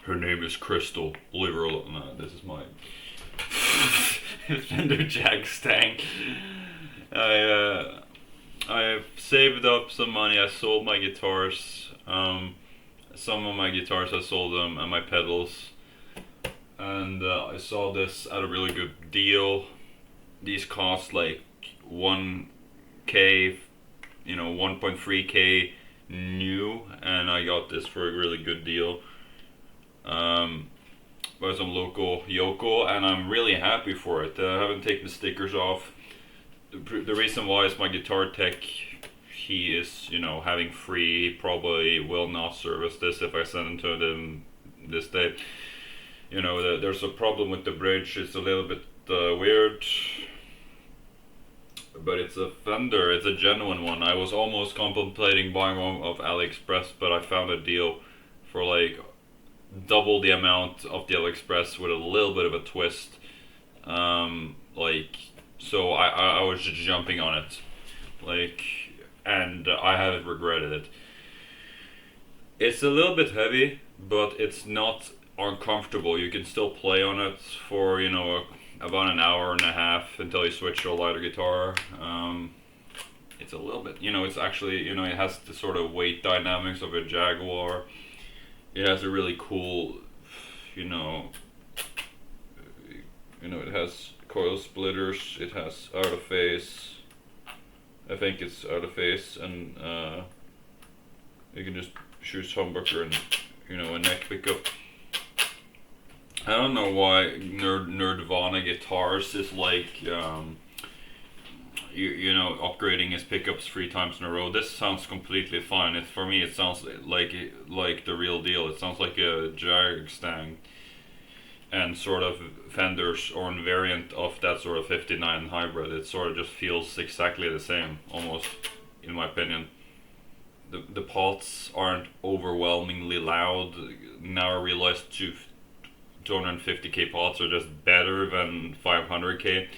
Her name is Crystal. Believe her or not. No, this is my Fender jagstang. I saved up some money. I sold my guitars. Some of my guitars I sold them, and my pedals. And I saw this at a really good deal. These cost like 1k, 1.3k new, and I got this for a really good deal. By some local Yoko, and I'm really happy for it. I haven't taken the stickers off. The reason why is my guitar tech. He is, having free. He probably will not service this if I send him to them this day. There's a problem with the bridge. It's a little bit weird, but it's a Fender. It's a genuine one. I was almost contemplating buying one of AliExpress, but I found a deal for like double the amount of the AliExpress with a little bit of a twist. So I was just jumping on it, and I haven't regretted it. It's a little bit heavy, but it's not uncomfortable. You can still play on it for about an hour and a half until you switch to a lighter guitar. It's a little bit, it's actually, it has the sort of weight dynamics of a Jaguar. It has a really cool, it has coil splitters. It has out of phase. I think it's out of phase, and you can just choose humbucker and a neck pickup. I don't know why Nerdvana Guitars is like upgrading his pickups 3 times in a row. This sounds completely fine. For me, it sounds like the real deal. It sounds like a jagstang, and sort of Fender's own variant of that sort of 59 hybrid. It sort of just feels exactly the same, almost, in my opinion. The pots aren't overwhelmingly loud. Now I realize 250k pots are just better than 500k.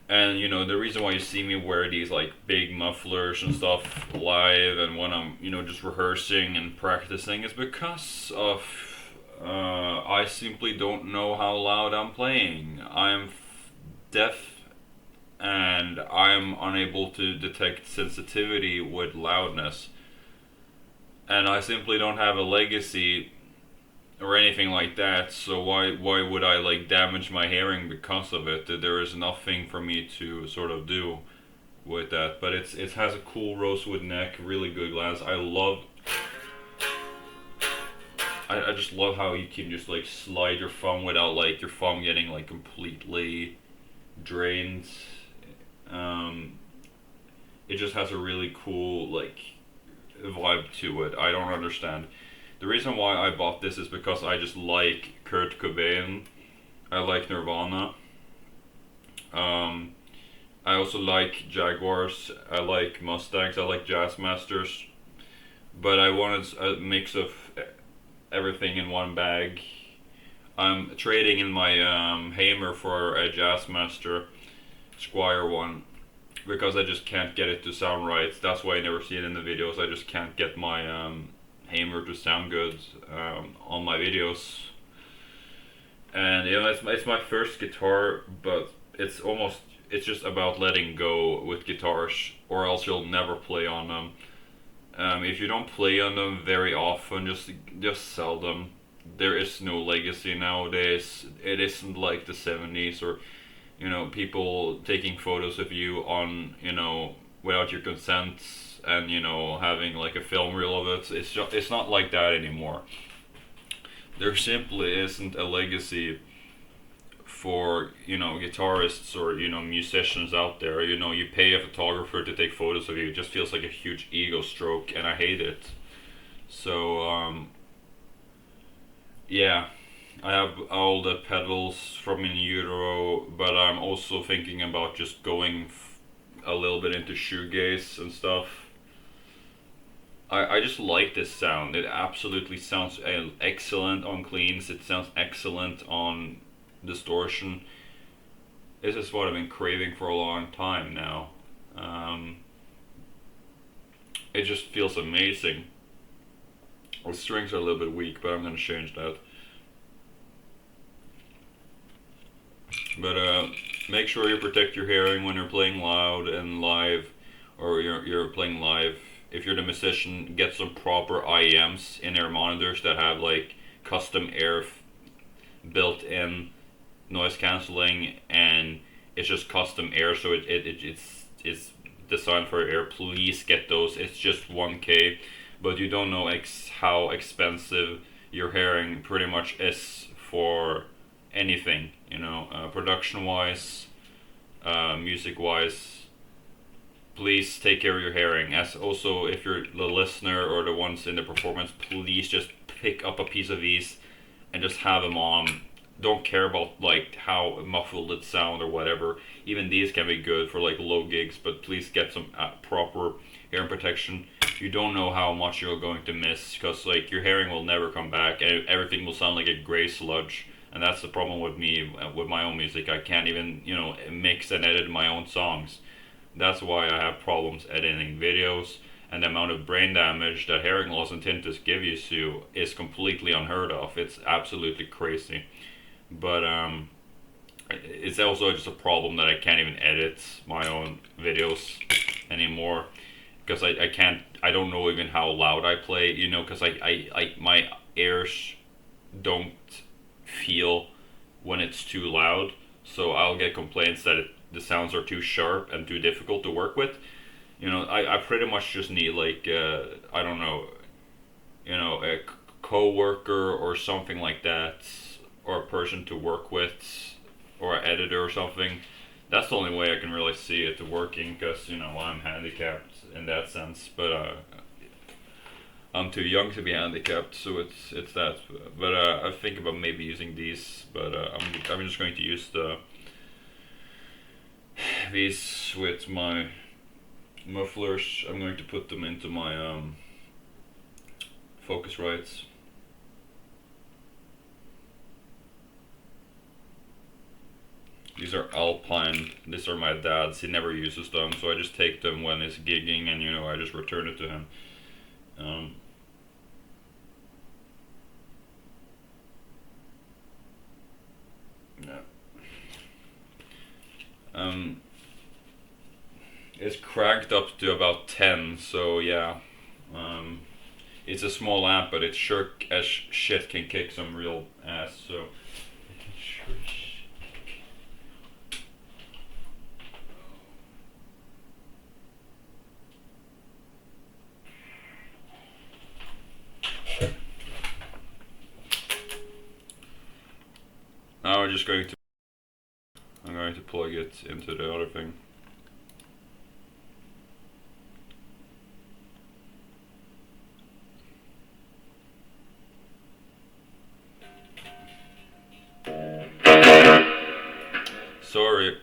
And the reason why you see me wear these like big mufflers and stuff live, and when I'm just rehearsing and practicing, is because of I simply don't know how loud I'm playing. I'm deaf, and I'm unable to detect sensitivity with loudness. And I simply don't have a legacy or anything like that, so why would I damage my hearing because of it? There is nothing for me to sort of do with that. But it has a cool rosewood neck, really good glass. I just love how you can just slide your thumb without your thumb getting completely drained. It just has a really cool vibe to it. I don't understand. The reason why I bought this is because I just like Kurt Cobain. I like Nirvana. I also like Jaguars. I like Mustangs. I like Jazzmasters. But I wanted a mix of everything in one bag. I'm trading in my Hamer for a Jazzmaster Squire one, because I just can't get it to sound right. That's why I never see it in the videos. I just can't get my Hamer to sound good on my videos. And it's my first guitar, but it's just about letting go with guitars, or else you'll never play on them. If you don't play on them very often, just sell them. There is no legacy nowadays. It isn't like the 70s, or people taking photos of you on without your consent, and having a film reel of it. It's not like that anymore. There simply isn't a legacy for guitarists or musicians out there. You pay a photographer to take photos of you. It just feels like a huge ego stroke, and I hate it. So yeah, I have all the pedals from in utero, but I'm also thinking about just going a little bit into shoegaze and stuff. I just like this sound. It absolutely sounds excellent on cleans. It sounds excellent on distortion. This is what I've been craving for a long time now. It just feels amazing. The strings are a little bit weak, but I'm gonna change that. But make sure you protect your hearing when you're playing loud and live, or you're playing live. If you're the musician, get some proper IEMs in your monitors that have like custom air built-in noise canceling, and it's just custom air, so it's designed for air. Please get those. It's just 1K, but you don't know how expensive your hearing pretty much is for anything, you know, production wise, music wise. Please take care of your hearing. As also, if you're the listener or the ones in the performance, please just pick up a piece of these and just have them on. Don't care about like how muffled it sound or whatever. Even these can be good for like low gigs, but please get some proper hearing protection. You don't know how much you're going to miss, because like your hearing will never come back and everything will sound like a gray sludge. And that's the problem with me with my own music. I can't even, you know, mix and edit my own songs. That's why I have problems editing videos, and the amount of brain damage that hearing loss and tinnitus give you is completely unheard of. It's absolutely crazy. But it's also just a problem that I can't even edit my own videos anymore, because I can't, I don't know even how loud I play, you know, because my ears don't feel when it's too loud, so I'll get complaints that the sounds are too sharp and too difficult to work with. You know, I pretty much just need like I don't know, you know, a co-worker or something like that, or a person to work with, or an editor or something. That's the only way I can really see it working, because you know I'm handicapped in that sense. But I'm too young to be handicapped, so it's that. But I think about maybe using these, but I'm just going to use these with my mufflers. I'm going to put them into my Focusrites. These are Alpine. These are my dad's. He never uses them, so I just take them when he's gigging, and you know I just return it to him. Yeah. It's cranked up to about 10, so yeah. It's a small amp, but it sure as shit can kick some real ass, so. Now I'm going to plug it into the other thing. Sorry.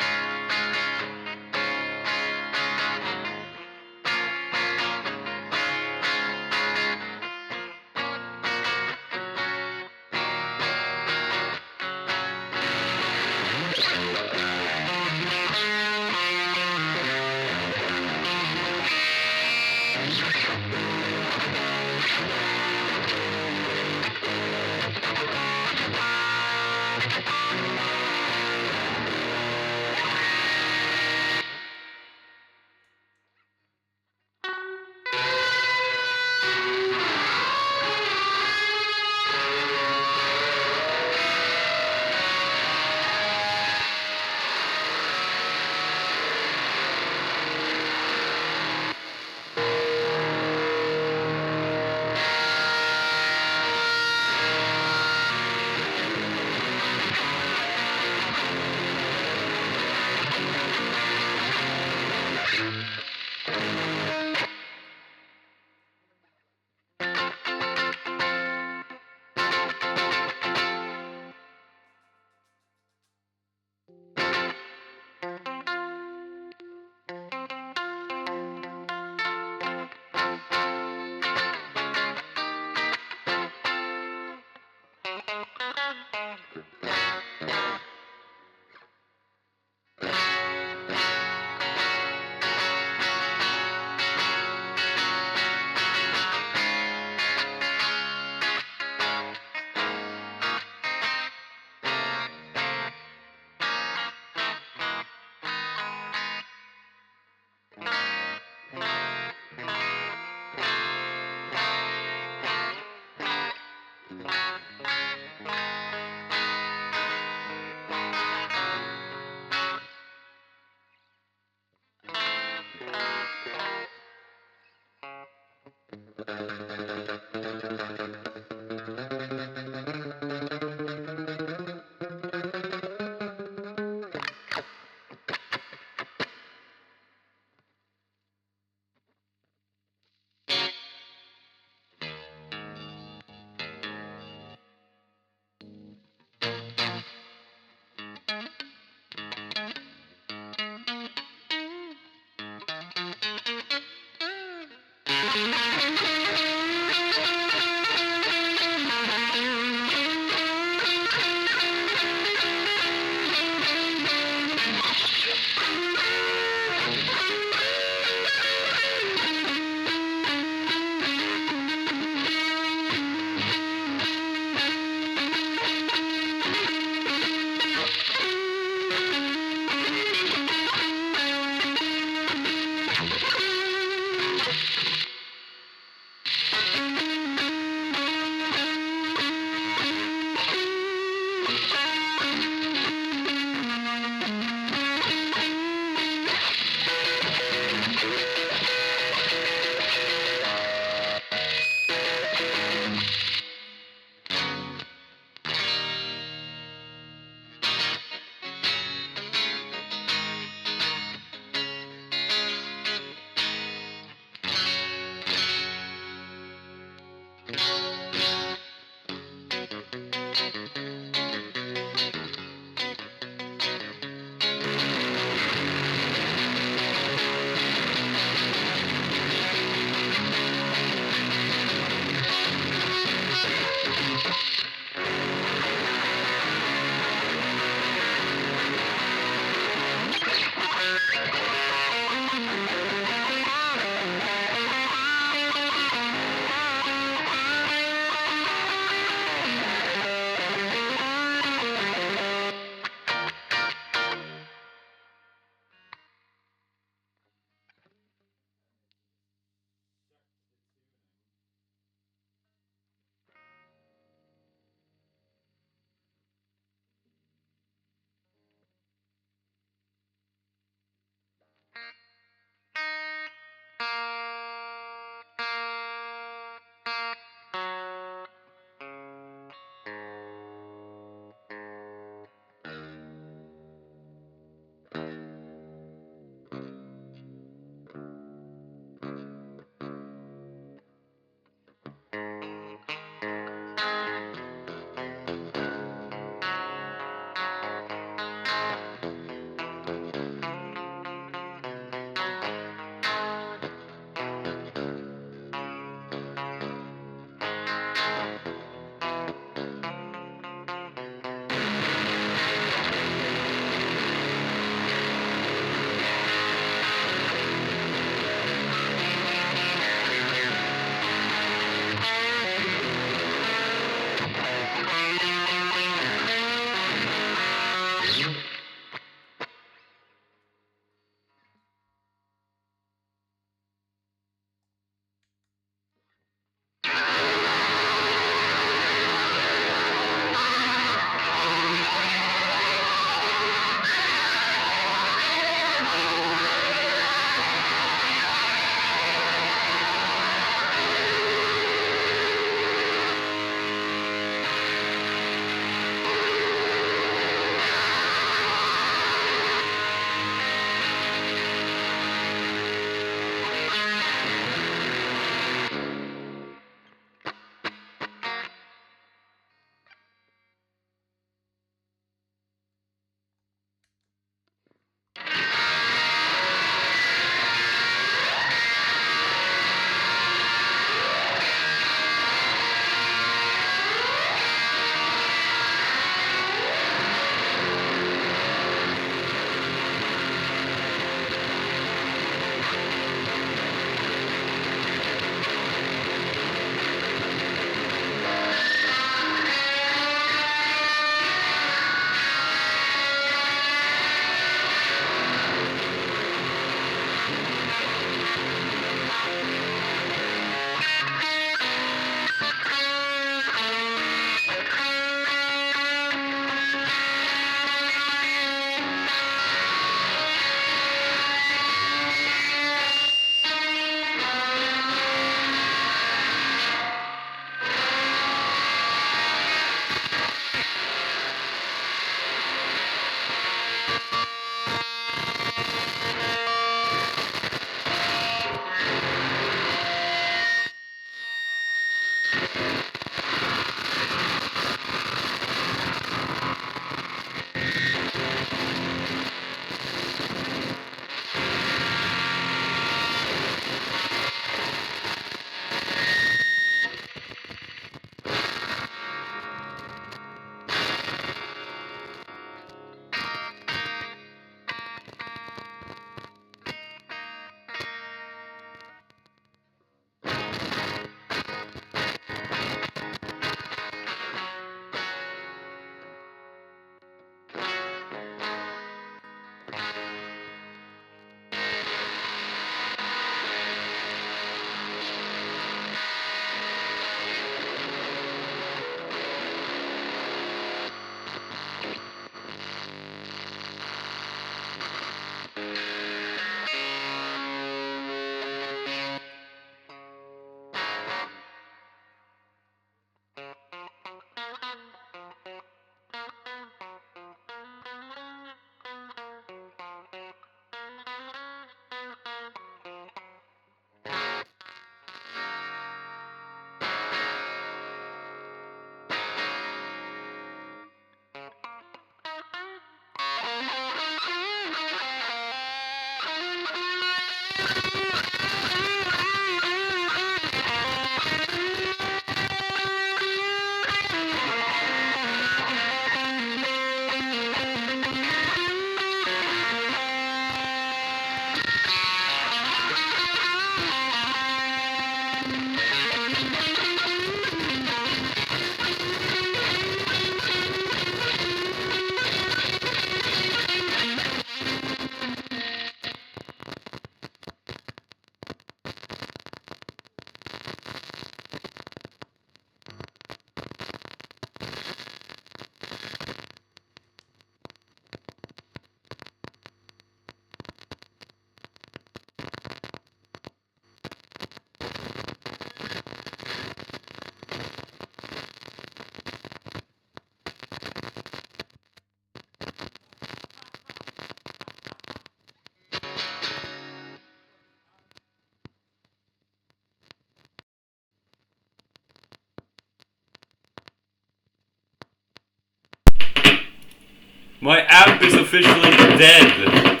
My amp is officially dead.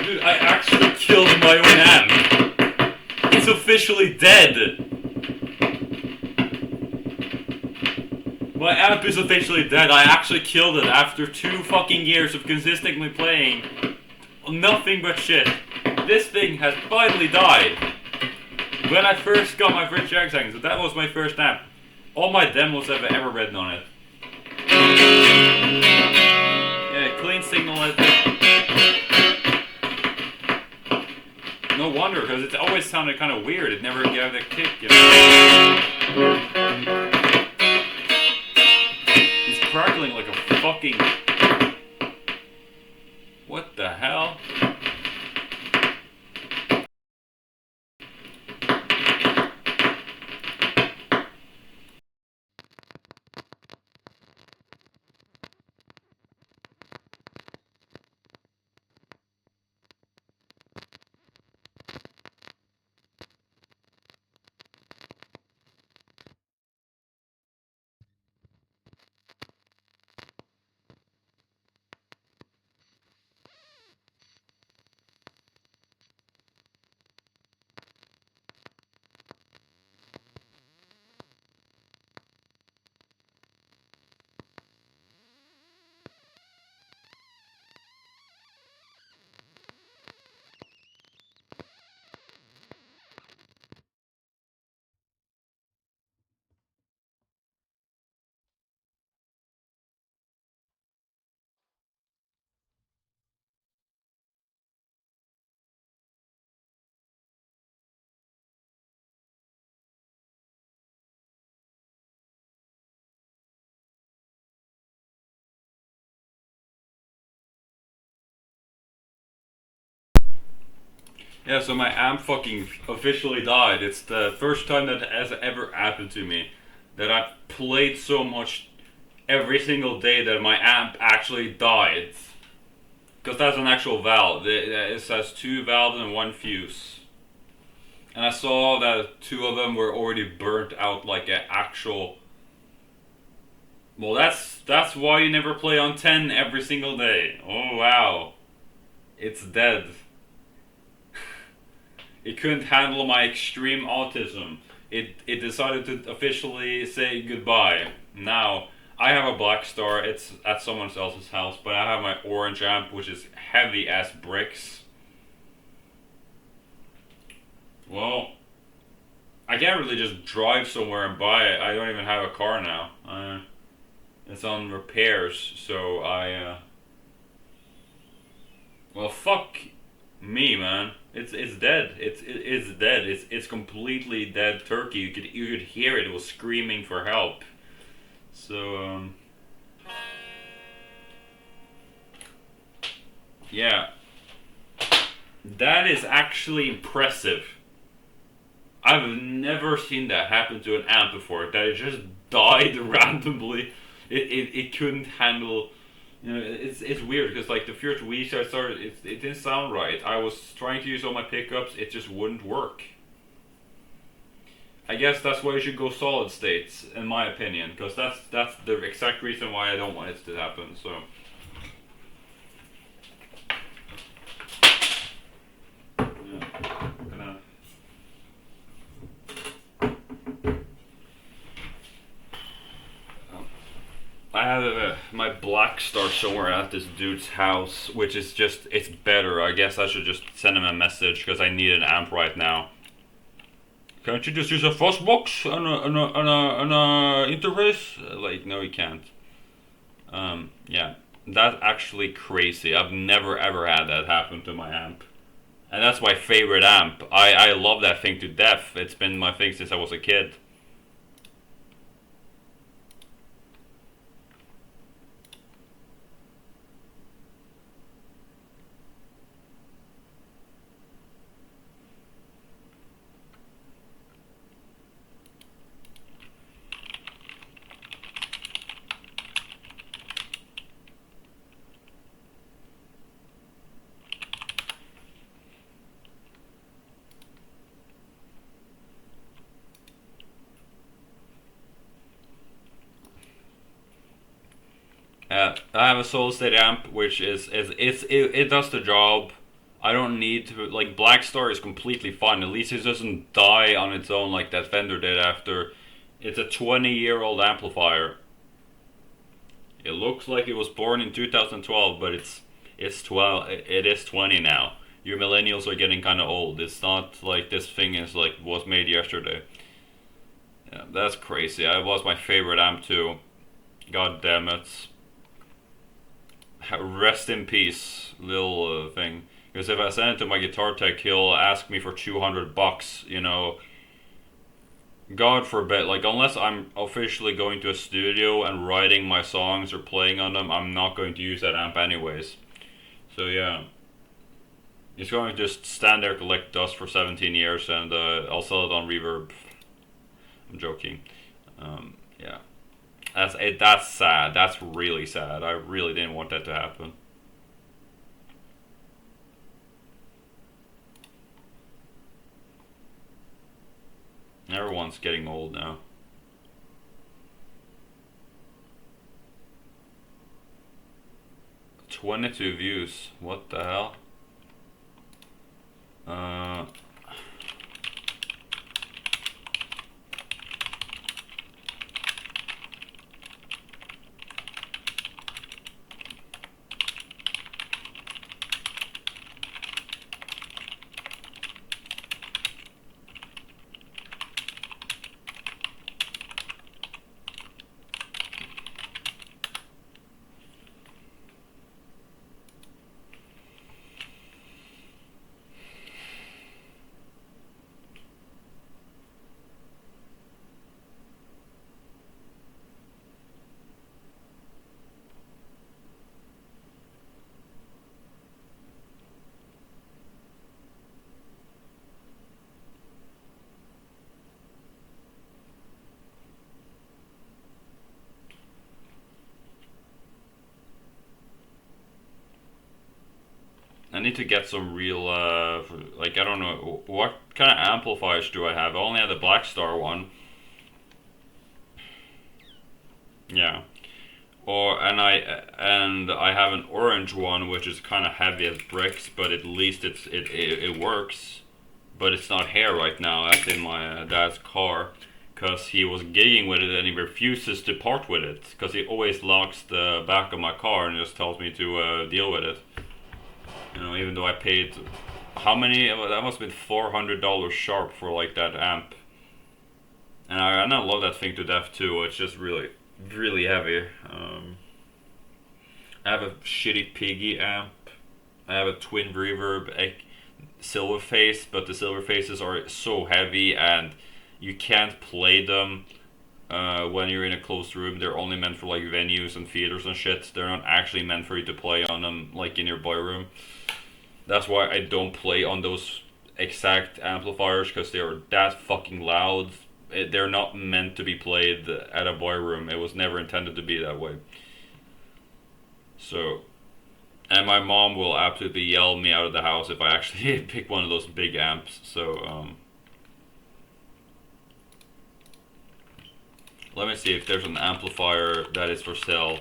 Dude, I actually killed my own amp. It's officially dead. My amp is officially dead. I actually killed it after 2 fucking years of consistently playing nothing but shit. This thing has finally died. When I first got my first jagstang, so that was my first amp. All my demos have ever written on it. Yeah, clean signal. No wonder, because it always sounded kind of weird. It never gave a kick, you know. He's crackling like a fucking... What the hell? Yeah, so my amp fucking officially died. It's the first time that has ever happened to me. That I've played so much every single day that my amp actually died. Because that's an actual valve. It has 2 valves and 1 fuse. And I saw that 2 of them were already burnt out like an actual... Well, that's why you never play on 10 every single day. Oh, wow. It's dead. It couldn't handle my extreme autism. It decided to officially say goodbye. Now, I have a black star, it's at someone else's house, but I have my orange amp, which is heavy as bricks. Well, I can't really just drive somewhere and buy it. I don't even have a car now. It's on repairs, so well, fuck me, man. It's dead. It's dead. It's completely dead turkey. You could hear it. It was screaming for help. So yeah, that is actually impressive. I've never seen that happen to an amp before. That it just died randomly. It couldn't handle. You know, it's weird because like the first week I started, it didn't sound right. I was trying to use all my pickups, it just wouldn't work. I guess that's why you should go solid states, in my opinion, because that's the exact reason why I don't want it to happen. So. I have my black star somewhere at this dude's house, which is just, it's better. I guess I should just send him a message because I need an amp right now. Can't you just use a fuzz box and a interface? Like, no, you can't. Yeah, that's actually crazy. I've never ever had that happen to my amp. And that's my favorite amp. I love that thing to death. It's been my thing since I was a kid. I have a solid state amp, which it does the job. I don't need to, like, Black Star is completely fine. At least it doesn't die on its own like that Fender did after. It's a 20-year-old amplifier. It looks like it was born in 2012, but it's 12. It is 20 now. You millennials are getting kind of old. It's not like this thing is like was made yesterday. Yeah, that's crazy. It was my favorite amp too. God damn it. Rest in peace, little thing. Because if I send it to my guitar tech, he'll ask me for $200. You know, God forbid. Like, unless I'm officially going to a studio and writing my songs or playing on them, I'm not going to use that amp anyways. So yeah, it's going to just stand there, collect dust for 17 years, and I'll sell it on Reverb. I'm joking. Yeah. That's sad. That's really sad. I really didn't want that to happen. Everyone's getting old now. 22 views. What the hell? Uh, I need to get some real, like, I don't know, what kind of amplifiers do I have? I only have the Black Star one. Yeah. And I have an orange one, which is kind of heavy as bricks, but at least it works. But it's not here right now. That's in my dad's car, because he was gigging with it and he refuses to part with it, because he always locks the back of my car and just tells me to deal with it. You know, even though I paid how many? That must have been $400 sharp for like that amp. And I love that thing to death too. It's just really, really heavy. I have a shitty Piggy amp. I have a twin reverb silver face, but the silver faces are so heavy and you can't play them when you're in a closed room. They're only meant for like venues and theaters and shit. They're not actually meant for you to play on them like in your boy room. That's why I don't play on those exact amplifiers, because they are that fucking loud. They're not meant to be played at a boy room. It was never intended to be that way. So, and my mom will absolutely yell me out of the house if I actually pick one of those big amps. So, let me see if there's an amplifier that is for sale.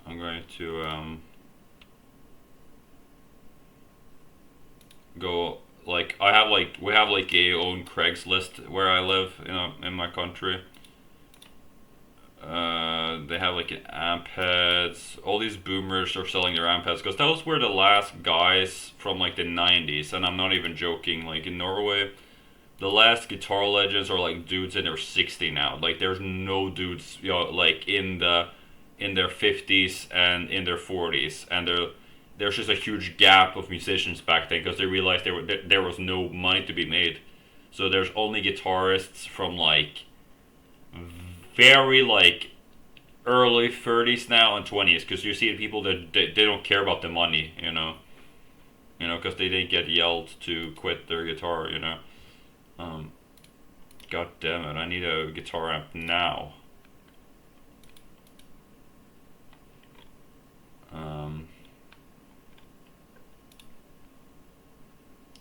I'm going to go, like, we have like a own Craigslist where I live, you know, in my country. They have like an amp heads. All these boomers are selling their amp heads, because those were the last guys from like the 90s, and I'm not even joking. Like in Norway, the last guitar legends are like dudes in their 60s now. Like there's no dudes, you know, like in their 50s and in their 40s, and there's just a huge gap of musicians back then, because they realized there was no money to be made. So there's only guitarists from like very like early 30s now and 20s, because you see people that they don't care about the money, you know, because they didn't get yelled to quit their guitar, you know. God damn it, I need a guitar amp now.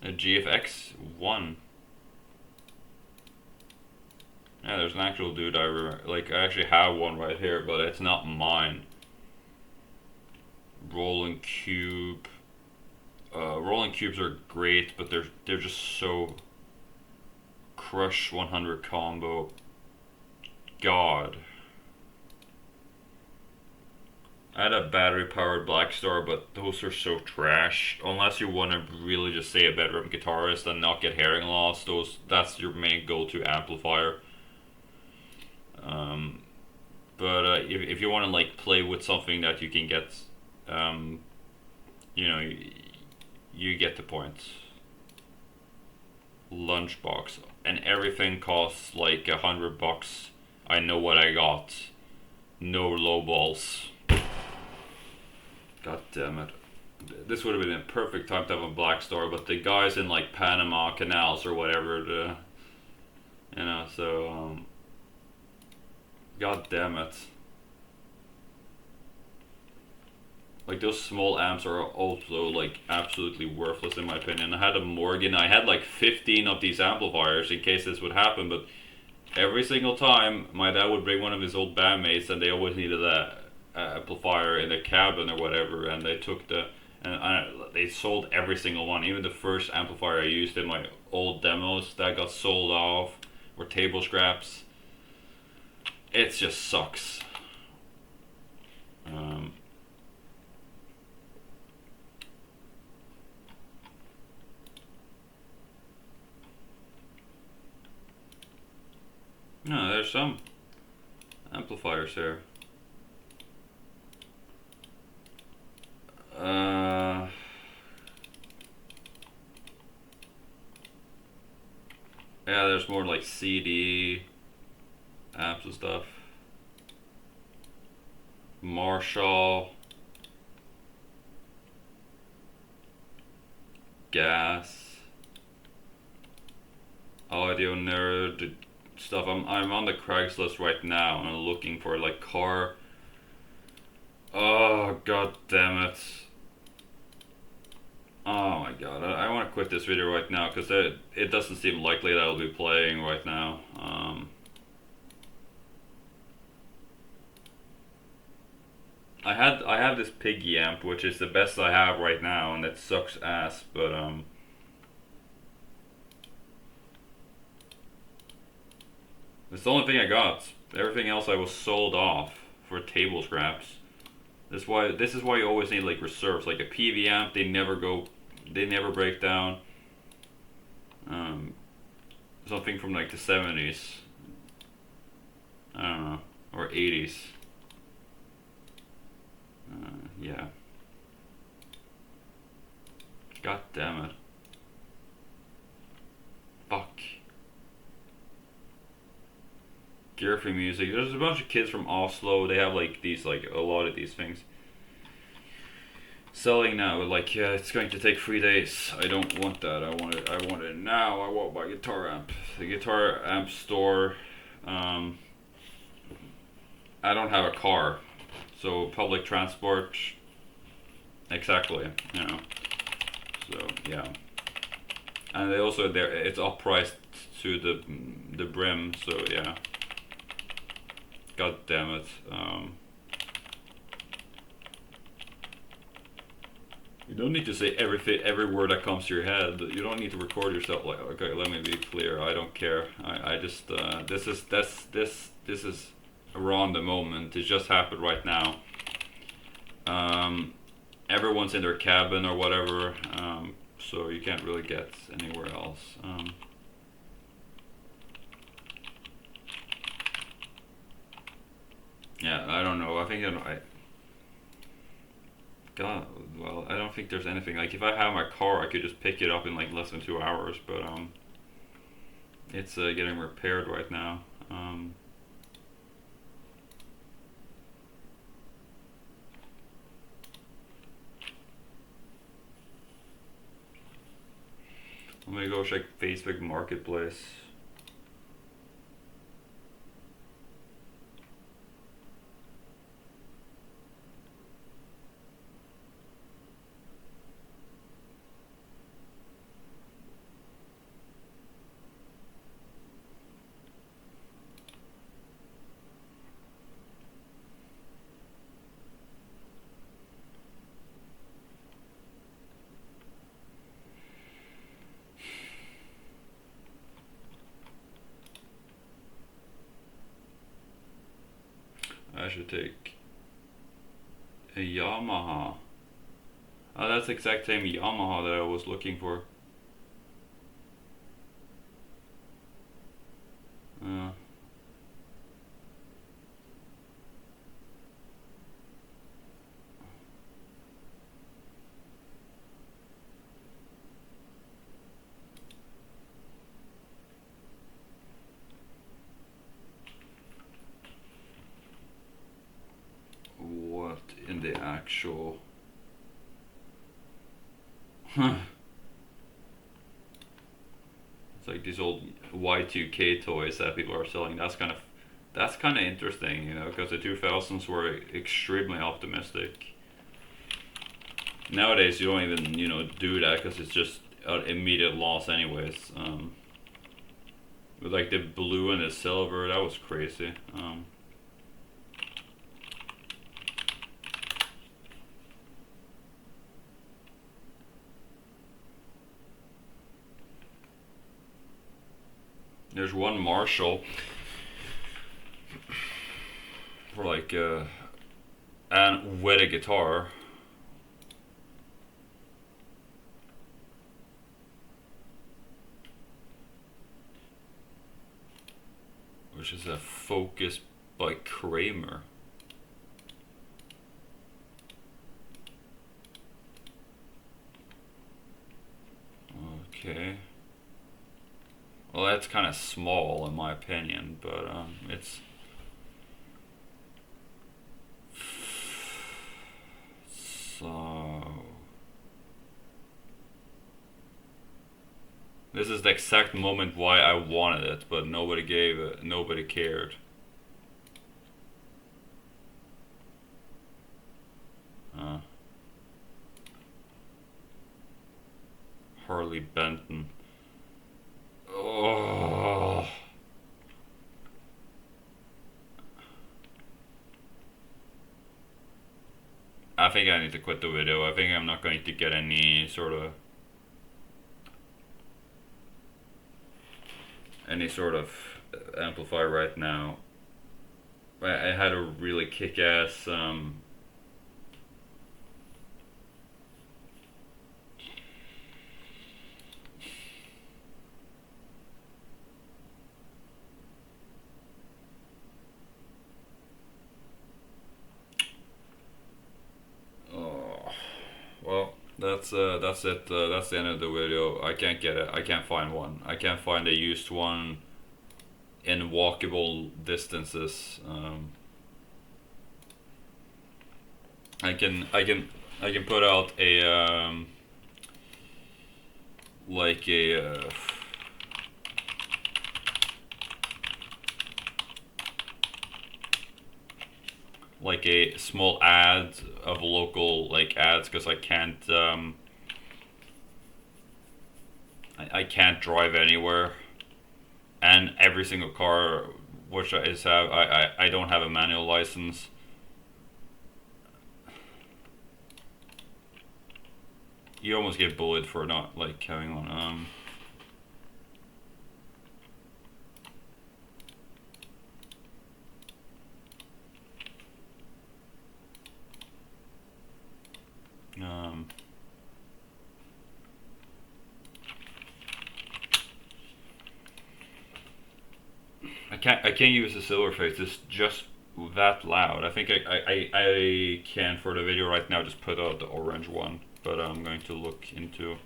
A GFX 1. Yeah, there's an actual dude I remember. Like, I actually have one right here, but it's not mine. Rolling cube. Rolling cubes are great, but they're just so. Crush 100 combo. God. I had a battery powered Black Star, but those are so trash. Unless you want to really just say a bedroom guitarist and not get hearing loss, that's your main go-to amplifier. But if you want to like play with something that you can get, you know, you get the point. Lunchbox, and everything costs like $100. I know what I got. No low balls. God damn it. This would have been a perfect time to have a Black Star, but the guys in like Panama canals or whatever, so God damn it. Like those small amps are also like absolutely worthless in my opinion. I had a Morgan, I had like 15 of these amplifiers in case this would happen, but every single time my dad would bring one of his old bandmates and they always needed a amplifier in their cabin or whatever, and they took they sold every single one. Even the first amplifier I used in my old demos that got sold off or table scraps. It just sucks. No, there's some amplifiers here. Yeah, there's more like CD amps and stuff. Marshall. Gas. Audio Nerd stuff. I'm on the Craigslist right now and I'm looking for like car. Oh god damn it. Oh my god, I want to quit this video right now because it doesn't seem likely that I'll be playing right now. I have this Piggy amp, which is the best I have right now, and it sucks ass. But it's the only thing I got. Everything else I was sold off for table scraps. This is why you always need like reserves, like a PV amp. They never break down. Something from like the 70s. I don't know, or 80s. Yeah. God damn it. Fuck. Gear Free Music. There's a bunch of kids from Oslo. They have like these, like a lot of these things. Selling now, like, yeah, it's going to take 3 days. I don't want that. I want it now. I want my guitar amp. The guitar amp store. I don't have a car, so public transport. Exactly, you know. So yeah, and they also it's uppriced to the brim. So yeah. God damn it. You don't need to say every word that comes to your head. You don't need to record yourself. Like, okay, let me be clear. I don't care. I just this is around the moment. It just happened right now. Everyone's in their cabin or whatever, so you can't really get anywhere else. Yeah, I don't know. I think God, well, I don't think there's anything. Like, if I have my car, I could just pick it up in like less than 2 hours. But it's getting repaired right now. Let me go check Facebook Marketplace. I should take a Yamaha. Oh, that's the exact same Yamaha that I was looking for. What in the actual... It's like these old Y2K toys that people are selling. That's kind of interesting, you know, because the 2000s were extremely optimistic. Nowadays, you don't even, you know, do that because it's just an immediate loss, anyways. With like the blue and the silver, that was crazy. There's one Marshall for like and with a guitar. Which is a Focus by Kramer. Okay. Well, that's kind of small in my opinion, but it's... So... This is the exact moment why I wanted it, but nobody gave it, nobody cared. Harley Benton. Oh. I think I need to quit the video. I think I'm not going to get any sort of amplifier right now. I had a really kick-ass well, that's it. That's the end of the video. I can't get it. I can't find one. I can't find a used one in walkable distances. I can put out a like a like a small ad of local like ads, because I can't I can't drive anywhere, and every single car which I have, I don't have a manual license. You almost get bullied for not like having one. I can't use the silver face. It's just that loud. I think I can, for the video right now, just put out the orange one, but I'm going to look into...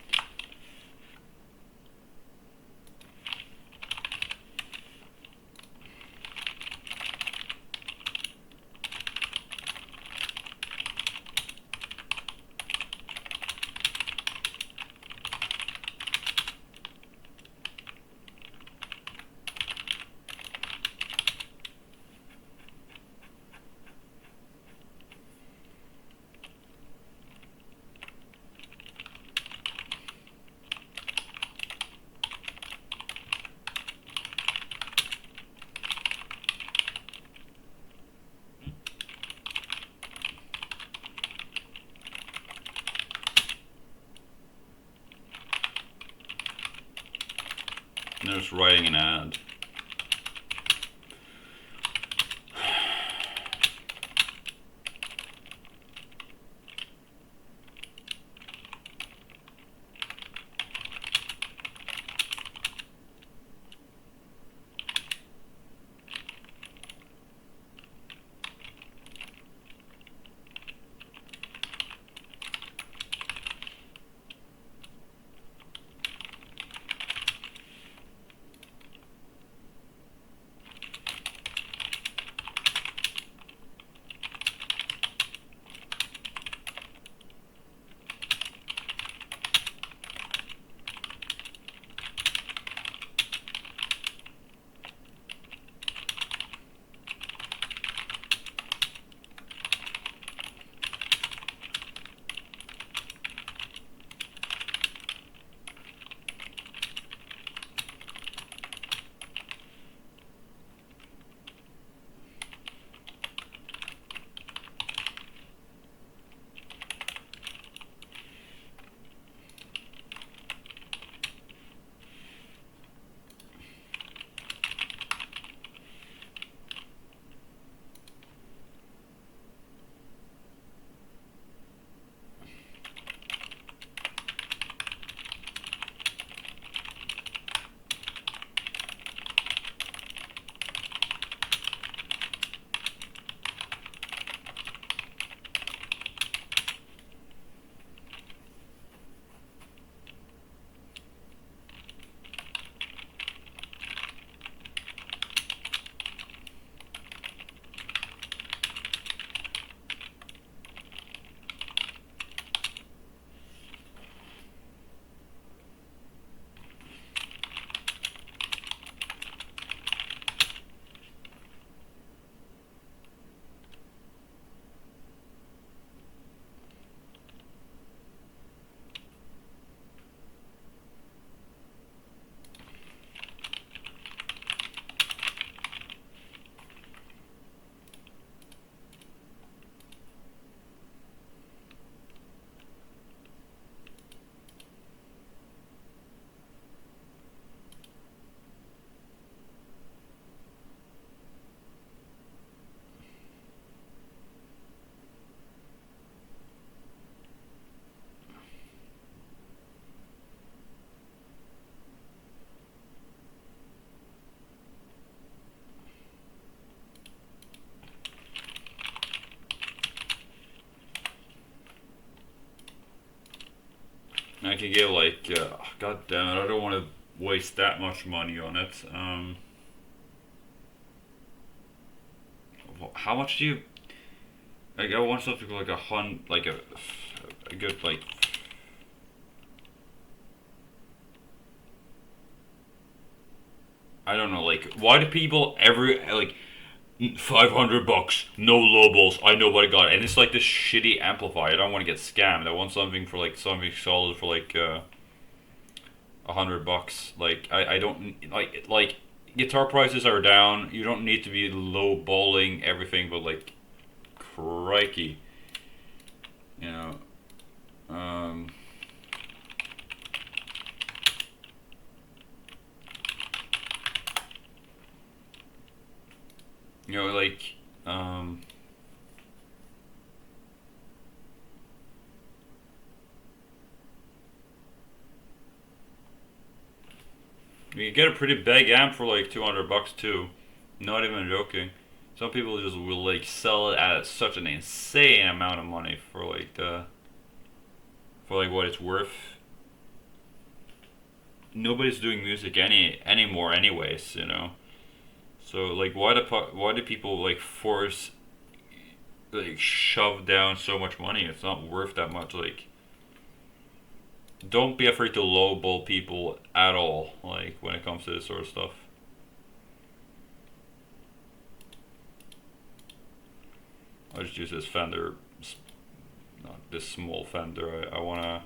I'm just writing an ad. I can get like, god damn it, I don't want to waste that much money on it. How much do you? Like, I want something like a good like. I don't know, like, why do people ever like $500, no lowballs? I know what I got, and it's like this shitty amplifier. I don't want to get scammed. I want something for like something solid for like $100. Like, I don't like guitar prices are down. You don't need to be lowballing everything, but like, crikey, you know. Um, you know, like, you can get a pretty big amp for like $200 too. Not even joking. Some people just will like sell it at such an insane amount of money for like what it's worth. Nobody's doing music anymore anyways, you know. So like, why do people like force like shove down so much money? It's not worth that much. Like, don't be afraid to lowball people at all. Like, when it comes to this sort of stuff. I just use this Fender, not this small Fender. I wanna.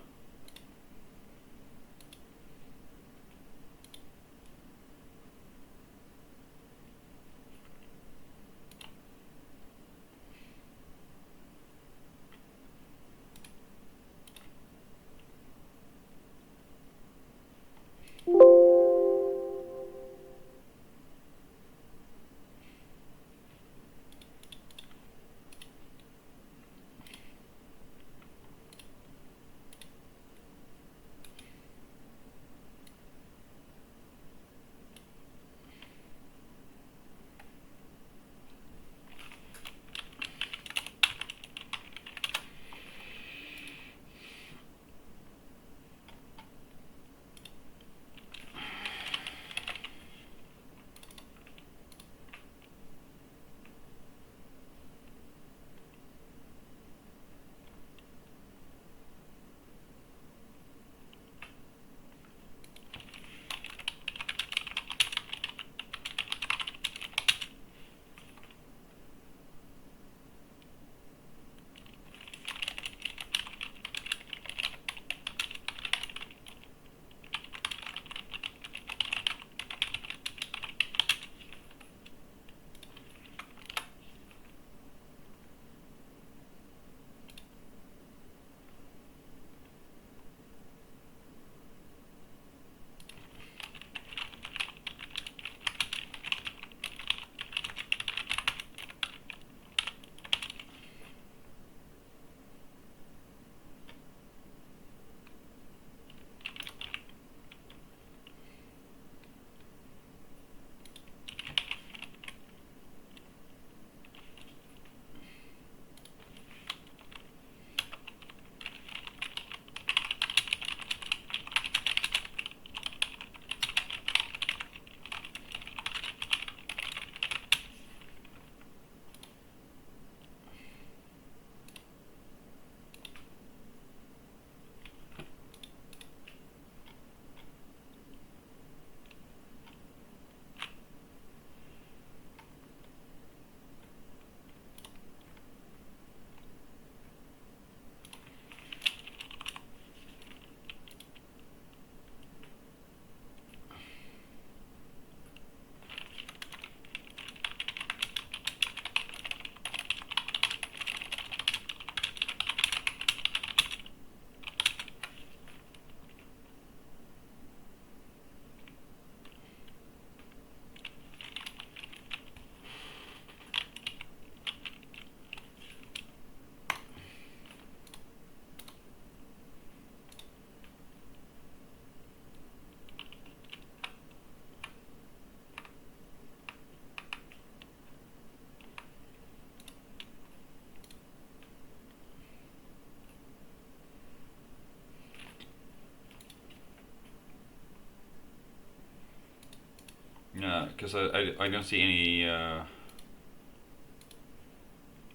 because I don't see any.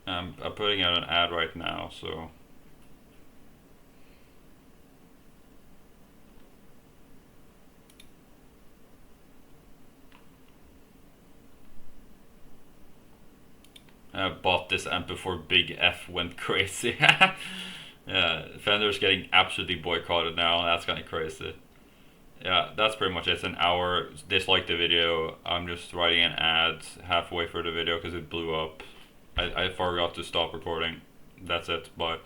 I'm putting out an ad right now, so. I bought this amp before Big F went crazy. Yeah, Fender's getting absolutely boycotted now. That's kind of crazy. Yeah, that's pretty much it. It's an hour. Dislike the video. I'm just writing an ad halfway through the video because it blew up. I forgot to stop recording. That's it. Bye.